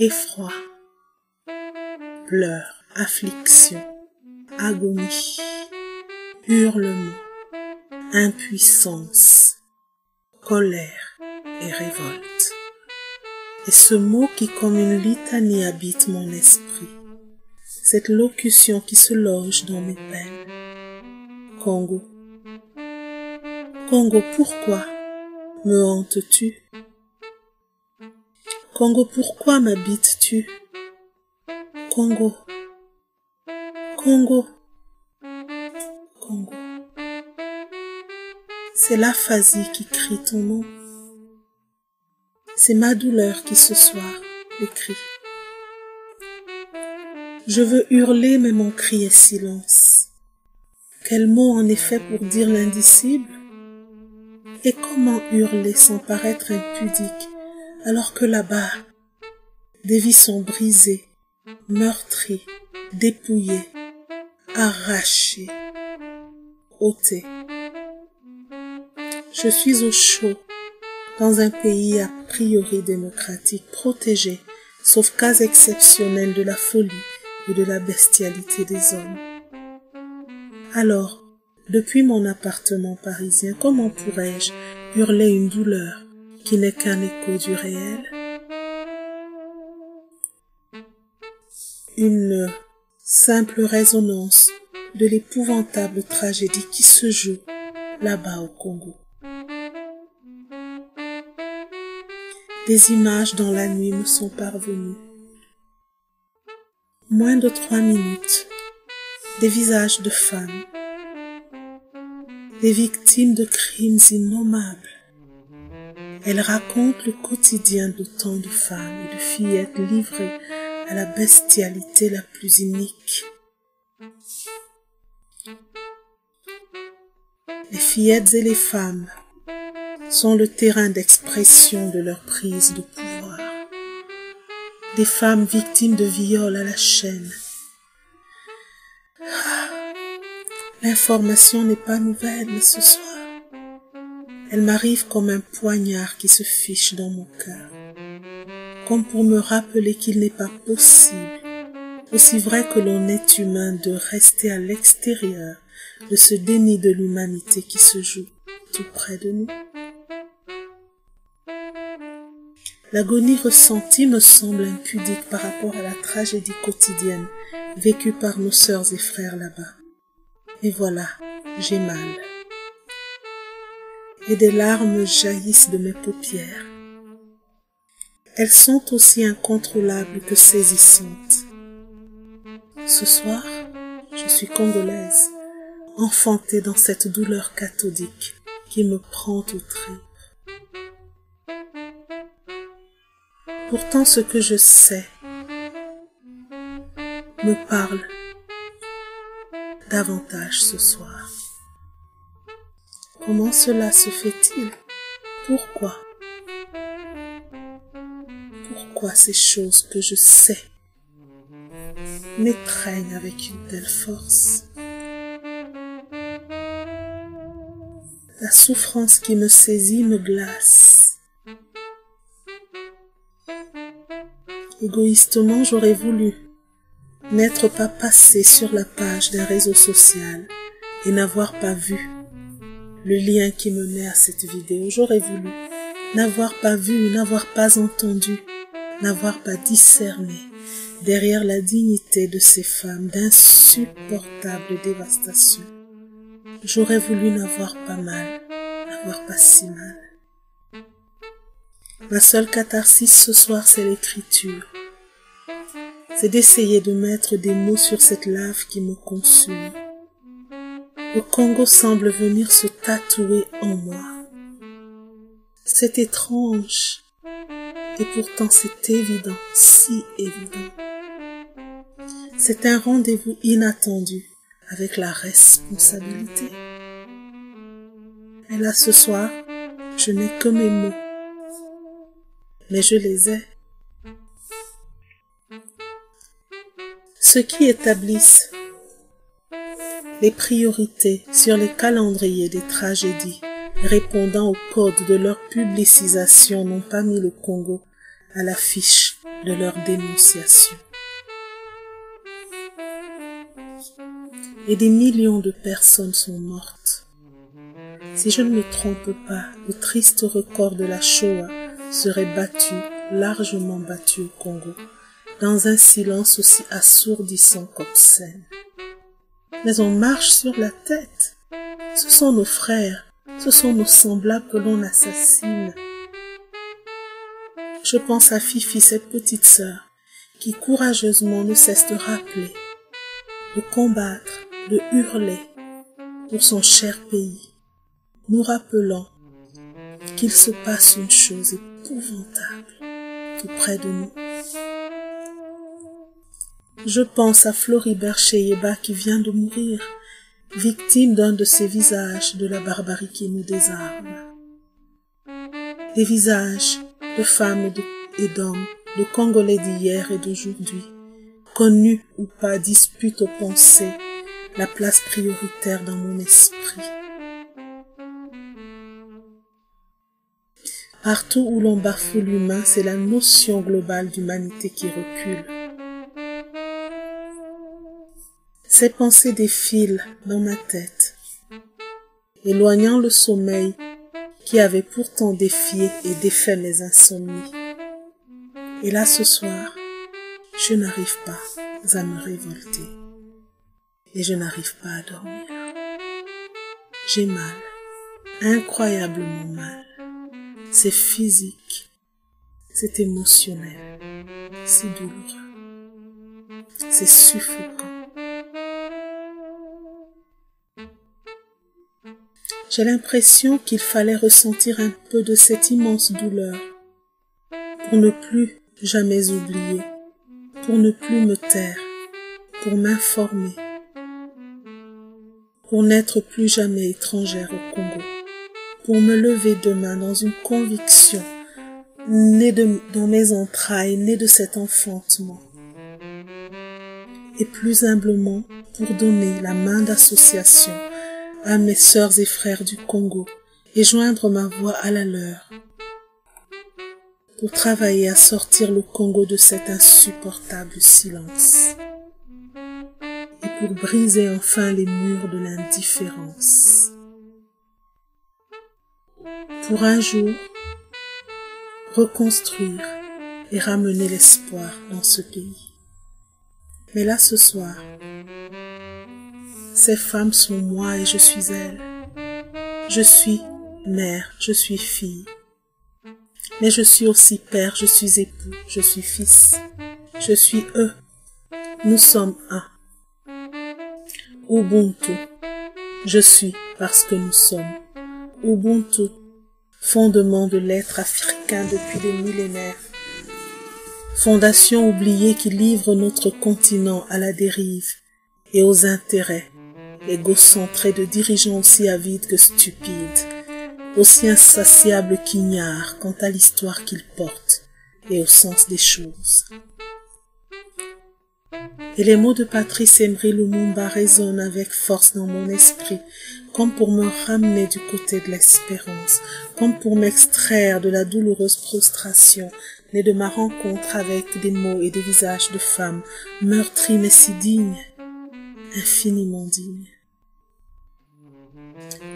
effroi, pleurs, affliction, agonie, hurlement, impuissance, colère et révolte. Et ce mot qui comme une litanie habite mon esprit, cette locution qui se loge dans mes peines. Congo, Congo, pourquoi me hantes-tu? Congo, pourquoi m'habites-tu? Congo, Congo, Congo. C'est l'aphasie qui crie ton nom. C'est ma douleur qui ce soir écrit. Je veux hurler mais mon cri est silence. Quel mot en effet pour dire l'indicible? Et comment hurler sans paraître impudique alors que là-bas, des vies sont brisées, meurtries, dépouillées, arrachées, ôtées. Je suis au chaud dans un pays a priori démocratique, protégé, sauf cas exceptionnels de la folie et de la bestialité des hommes. Alors, depuis mon appartement parisien, comment pourrais-je hurler une douleur qui n'est qu'un écho du réel? Une simple résonance de l'épouvantable tragédie qui se joue là-bas au Congo. Des images dans la nuit me sont parvenues. Moins de 3 minutes, des visages de femmes, des victimes de crimes innommables. Elles racontent le quotidien de tant de femmes et de fillettes livrées à la bestialité la plus inique. Les fillettes et les femmes sont le terrain d'expression de leur prise de pouvoir. Des femmes victimes de viols à la chaîne. L'information n'est pas nouvelle ce soir. Elle m'arrive comme un poignard qui se fiche dans mon cœur, comme pour me rappeler qu'il n'est pas possible, aussi vrai que l'on est humain, de rester à l'extérieur de ce déni de l'humanité qui se joue tout près de nous. L'agonie ressentie me semble impudique par rapport à la tragédie quotidienne vécue par nos sœurs et frères là-bas. Et voilà, j'ai mal. Et des larmes jaillissent de mes paupières. Elles sont aussi incontrôlables que saisissantes. Ce soir, je suis congolaise, enfantée dans cette douleur cathodique qui me prend aux tripes. Pourtant, ce que je sais me parle davantage ce soir. Comment cela se fait-il? Pourquoi? Pourquoi ces choses que je sais m'étreignent avec une telle force? La souffrance qui me saisit me glace. Égoïstement, j'aurais voulu n'être pas passé sur la page d'un réseau social et n'avoir pas vu le lien qui menait à cette vidéo. J'aurais voulu n'avoir pas vu, n'avoir pas entendu, n'avoir pas discerné derrière la dignité de ces femmes d'insupportables dévastations. J'aurais voulu n'avoir pas mal, n'avoir pas si mal. Ma seule catharsis ce soir, c'est l'écriture. C'est d'essayer de mettre des mots sur cette lave qui me consume. Le Congo semble venir se tatouer en moi. C'est étrange, et pourtant c'est évident, si évident. C'est un rendez-vous inattendu avec la responsabilité. Et là ce soir, je n'ai que mes mots, mais je les ai. Ceux qui établissent les priorités sur les calendriers des tragédies répondant au code de leur publicisation n'ont pas mis le Congo à l'affiche de leur dénonciation. Et des millions de personnes sont mortes. Si je ne me trompe pas, le triste record de la Shoah serait battu, largement battu au Congo, dans un silence aussi assourdissant qu'obscène. Mais on marche sur la tête. Ce sont nos frères, ce sont nos semblables que l'on assassine. Je pense à Fifi, cette petite sœur, qui courageusement ne cesse de rappeler, de combattre, de hurler pour son cher pays, nous rappelant qu'il se passe une chose épouvantable tout près de nous. Je pense à Floribert Cheiyeba qui vient de mourir, victime d'un de ces visages de la barbarie qui nous désarme. Des visages de femmes et d'hommes, de Congolais d'hier et d'aujourd'hui, connus ou pas, disputent aux pensées la place prioritaire dans mon esprit. Partout où l'on bafoue l'humain, c'est la notion globale d'humanité qui recule. Ces pensées défilent dans ma tête, éloignant le sommeil qui avait pourtant défié et défait mes insomnies. Et là, ce soir, je n'arrive pas à me révolter et je n'arrive pas à dormir. J'ai mal, incroyablement mal. C'est physique, c'est émotionnel, c'est douloureux, c'est suffocant. J'ai l'impression qu'il fallait ressentir un peu de cette immense douleur pour ne plus jamais oublier, pour ne plus me taire, pour m'informer, pour n'être plus jamais étrangère au Congo, pour me lever demain dans une conviction née dans mes entrailles, née de cet enfantement, et plus humblement pour donner la main d'association à mes sœurs et frères du Congo et joindre ma voix à la leur pour travailler à sortir le Congo de cet insupportable silence et pour briser enfin les murs de l'indifférence. Pour un jour, reconstruire et ramener l'espoir dans ce pays. Mais là, ce soir, ces femmes sont moi et je suis elles. Je suis mère, je suis fille. Mais je suis aussi père, je suis époux, je suis fils. Je suis eux. Nous sommes un. Ubuntu. Je suis parce que nous sommes. Ubuntu. Fondement de l'être africain depuis des millénaires. Fondation oubliée qui livre notre continent à la dérive et aux intérêts égocentrés de dirigeants aussi avides que stupides, aussi insatiables qu'ignares quant à l'histoire qu'ils portent et au sens des choses. Et les mots de Patrice Emery Lumumba résonnent avec force dans mon esprit, comme pour me ramener du côté de l'espérance, comme pour m'extraire de la douloureuse prostration née de ma rencontre avec des mots et des visages de femmes meurtries mais si dignes, infiniment dignes.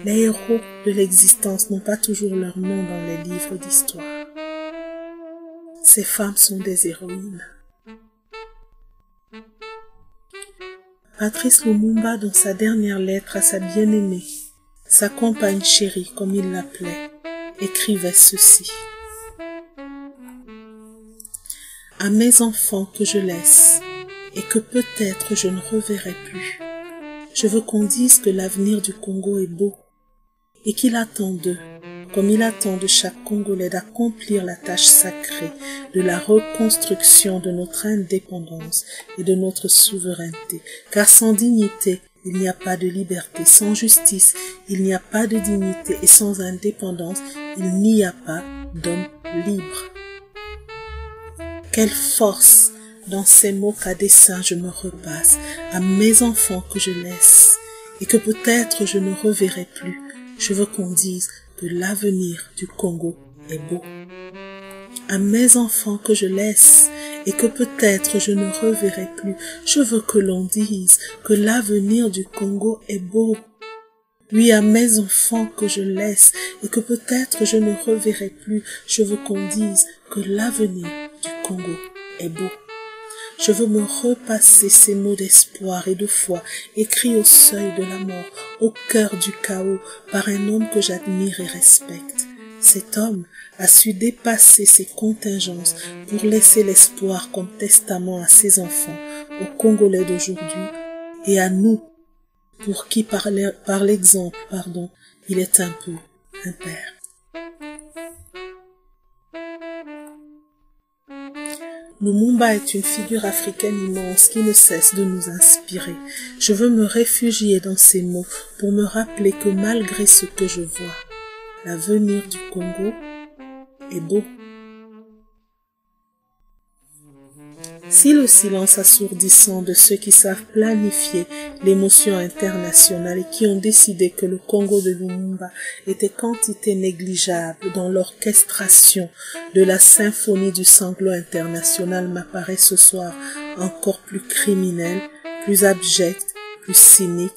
Les héros de l'existence n'ont pas toujours leur nom dans les livres d'histoire. Ces femmes sont des héroïnes. Patrice Lumumba, dans sa dernière lettre à sa bien-aimée, sa compagne chérie, comme il l'appelait, écrivait ceci. À mes enfants que je laisse, et que peut-être je ne reverrai plus, je veux qu'on dise que l'avenir du Congo est beau, et qu'il attend d'eux, comme il attend de chaque Congolais d'accomplir la tâche sacrée de la reconstruction de notre indépendance et de notre souveraineté. Car sans dignité, il n'y a pas de liberté. Sans justice, il n'y a pas de dignité. Et sans indépendance, il n'y a pas d'homme libre. Quelle force dans ces mots qu'à dessein je me repasse, à mes enfants que je laisse, et que peut-être je ne reverrai plus. Je veux qu'on dise que l'avenir du Congo est beau. à mes enfants que je laisse et que peut-être je ne reverrai plus. Je veux que l'on dise que l'avenir du Congo est beau. Oui, à mes enfants que je laisse et que peut-être je ne reverrai plus. Je veux qu'on dise que l'avenir du Congo est beau. Je veux me repasser ces mots d'espoir et de foi, écrits au seuil de la mort, au cœur du chaos, par un homme que j'admire et respecte. Cet homme a su dépasser ses contingences pour laisser l'espoir comme testament à ses enfants, aux Congolais d'aujourd'hui et à nous, pour qui par l'exemple, il est un peu un père. Lumumba est une figure africaine immense qui ne cesse de nous inspirer. Je veux me réfugier dans ces mots pour me rappeler que malgré ce que je vois, l'avenir du Congo est beau. Si le silence assourdissant de ceux qui savent planifier l'émotion internationale et qui ont décidé que le Congo de Lumumba était quantité négligeable dans l'orchestration de la symphonie du sanglot international m'apparaît ce soir encore plus criminel, plus abject, plus cynique,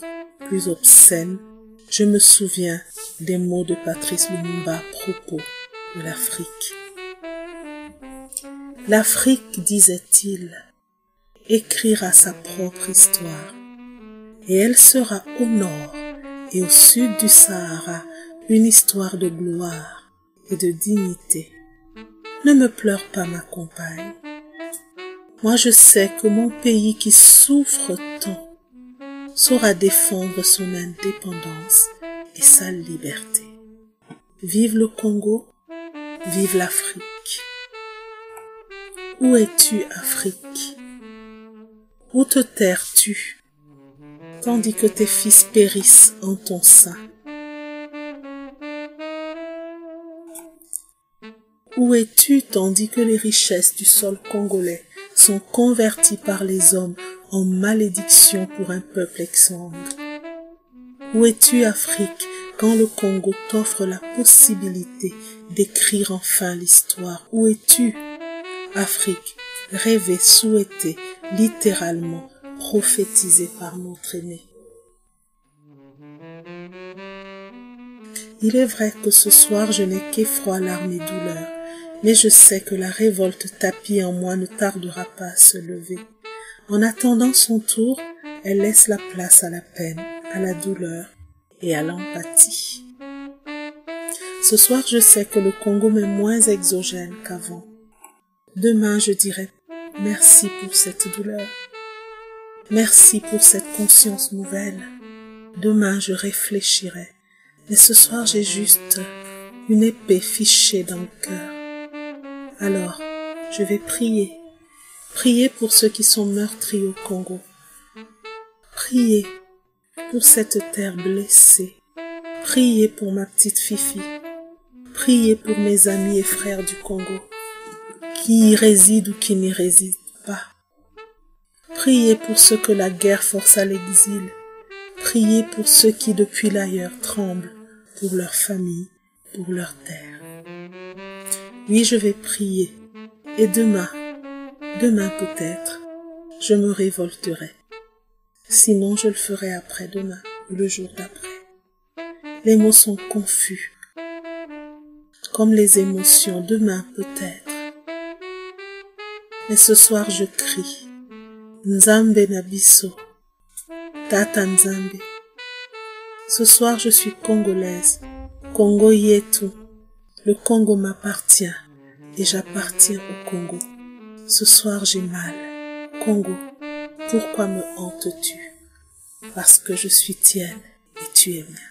plus obscène, je me souviens des mots de Patrice Lumumba à propos de l'Afrique. L'Afrique, disait-il, écrira sa propre histoire, et elle sera au nord et au sud du Sahara une histoire de gloire et de dignité. Ne me pleure pas, ma compagne. Moi je sais que mon pays qui souffre tant saura défendre son indépendance et sa liberté. Vive le Congo, vive l'Afrique. Où es-tu, Afrique? Où te terres-tu, tandis que tes fils périssent en ton sein? Où es-tu, tandis que les richesses du sol congolais sont converties par les hommes en malédiction pour un peuple exsangue? Où es-tu, Afrique, quand le Congo t'offre la possibilité d'écrire enfin l'histoire? Où es-tu, Afrique, rêvée, souhaitée, littéralement prophétisée par notre aîné? Il est vrai que ce soir je n'ai qu'effroi, larmes et douleur, mais je sais que la révolte tapie en moi ne tardera pas à se lever. En attendant son tour, elle laisse la place à la peine, à la douleur et à l'empathie. Ce soir je sais que le Congo m'est moins exogène qu'avant. Demain, je dirai merci pour cette douleur. Merci pour cette conscience nouvelle. Demain, je réfléchirai. Mais ce soir, j'ai juste une épée fichée dans le cœur. Alors, je vais prier. Prier pour ceux qui sont meurtris au Congo. Prier pour cette terre blessée. Prier pour ma petite Fifi. Prier pour mes amis et frères du Congo, qui y résident ou qui n'y résident pas. Priez pour ceux que la guerre force à l'exil. Priez pour ceux qui depuis l'ailleurs tremblent pour leur famille, pour leur terre. Oui, je vais prier. Et demain peut-être, je me révolterai. Sinon, je le ferai après-demain, le jour d'après. Les mots sont confus, comme les émotions. Demain peut-être. Mais ce soir je crie, Nzambe Nabiso, Tata Nzambe. Ce soir je suis congolaise, Congo Yetu. Le Congo m'appartient et j'appartiens au Congo. Ce soir j'ai mal. Congo, pourquoi me hantes-tu? Parce que je suis tienne et tu es mien.